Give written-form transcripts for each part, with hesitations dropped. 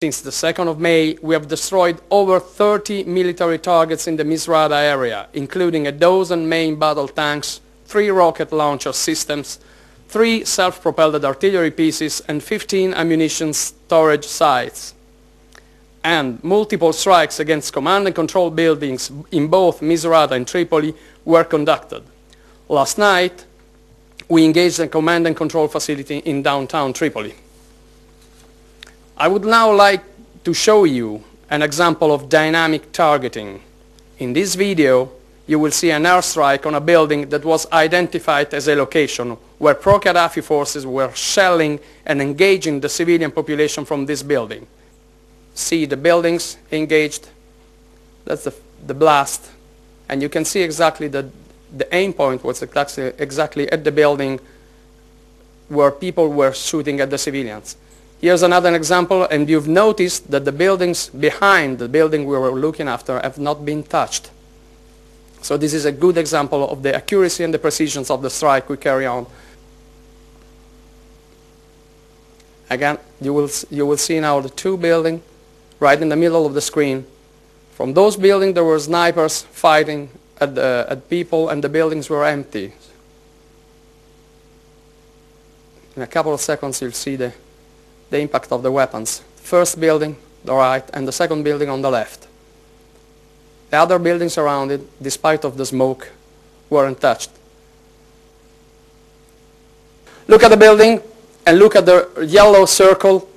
Since the 2nd of May, we have destroyed over 30 military targets in the Misrata area, including a dozen main battle tanks, 3 rocket launcher systems, 3 self-propelled artillery pieces, and 15 ammunition storage sites. And multiple strikes against command and control buildings in both Misrata and Tripoli were conducted. Last night, we engaged a command and control facility in downtown Tripoli. I would now like to show you an example of dynamic targeting. In this video, you will see an airstrike on a building that was identified as a location where pro-Qaddafi forces were shelling and engaging the civilian population from this building. See the buildings engaged, that's the blast, and you can see exactly that the aim point was exactly at the building where people were shooting at the civilians. Here's another example, and you've noticed that the buildings behind the building we were looking after have not been touched. So this is a good example of the accuracy and the precision of the strike we carry on. Again, you will see now the 2 buildings right in the middle of the screen. From those buildings there were snipers fighting at people, and the buildings were empty. In a couple of seconds you'll see the impact of the weapons. First building, the right, and the second building on the left. The other buildings around it, despite of the smoke, weren't touched. Look at the building and look at the yellow circle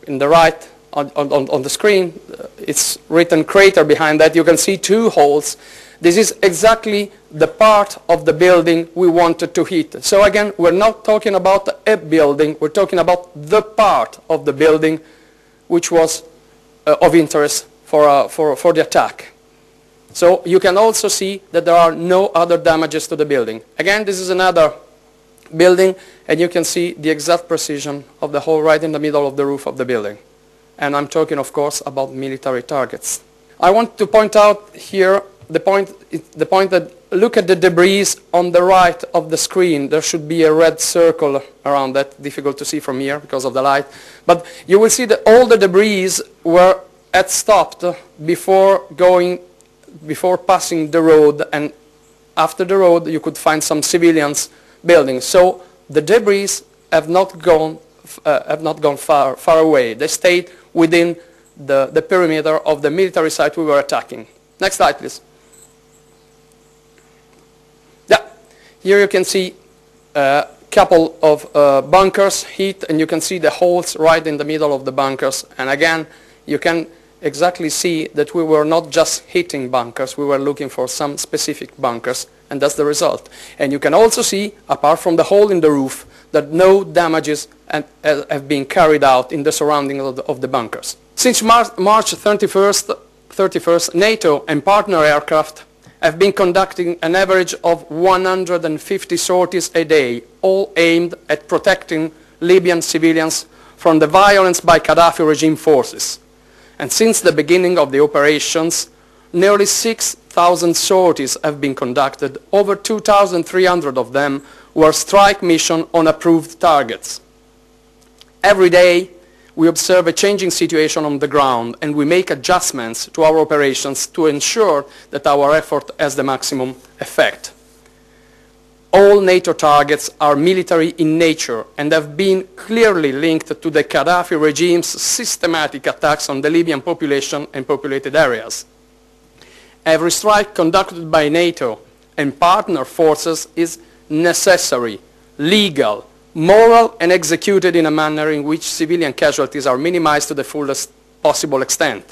in the right on the screen. It's written crater behind that. You can see 2 holes. This is exactly the part of the building we wanted to hit. So again, we're not talking about a building, we're talking about the part of the building which was of interest for the attack. So you can also see that there are no other damages to the building. Again, this is another building, and you can see the exact precision of the hole right in the middle of the roof of the building. And I'm talking, of course, about military targets. I want to point out here the point that look at the debris on the right of the screen. There should be a red circle around that, difficult to see from here because of the light. But you will see that all the debris were stopped before passing the road, and after the road you could find some civilians buildings. So the debris have not gone far away. They stayed within the perimeter of the military site we were attacking. Next slide, please. Here you can see a couple of bunkers hit, and you can see the holes right in the middle of the bunkers. And again, you can exactly see that we were not just hitting bunkers, we were looking for some specific bunkers, and that's the result. And you can also see, apart from the hole in the roof, that no damages have been carried out in the surroundings of the bunkers. Since March 31st, NATO and partner aircraft have been conducting an average of 150 sorties a day, all aimed at protecting Libyan civilians from the violence by Qaddafi regime forces. And since the beginning of the operations, nearly 6,000 sorties have been conducted. Over 2,300 of them were strike mission on approved targets. Every day, we observe a changing situation on the ground, and we make adjustments to our operations to ensure that our effort has the maximum effect. All NATO targets are military in nature and have been clearly linked to the Qaddafi regime's systematic attacks on the Libyan population and populated areas. Every strike conducted by NATO and partner forces is necessary, legal, moral, and executed in a manner in which civilian casualties are minimized to the fullest possible extent.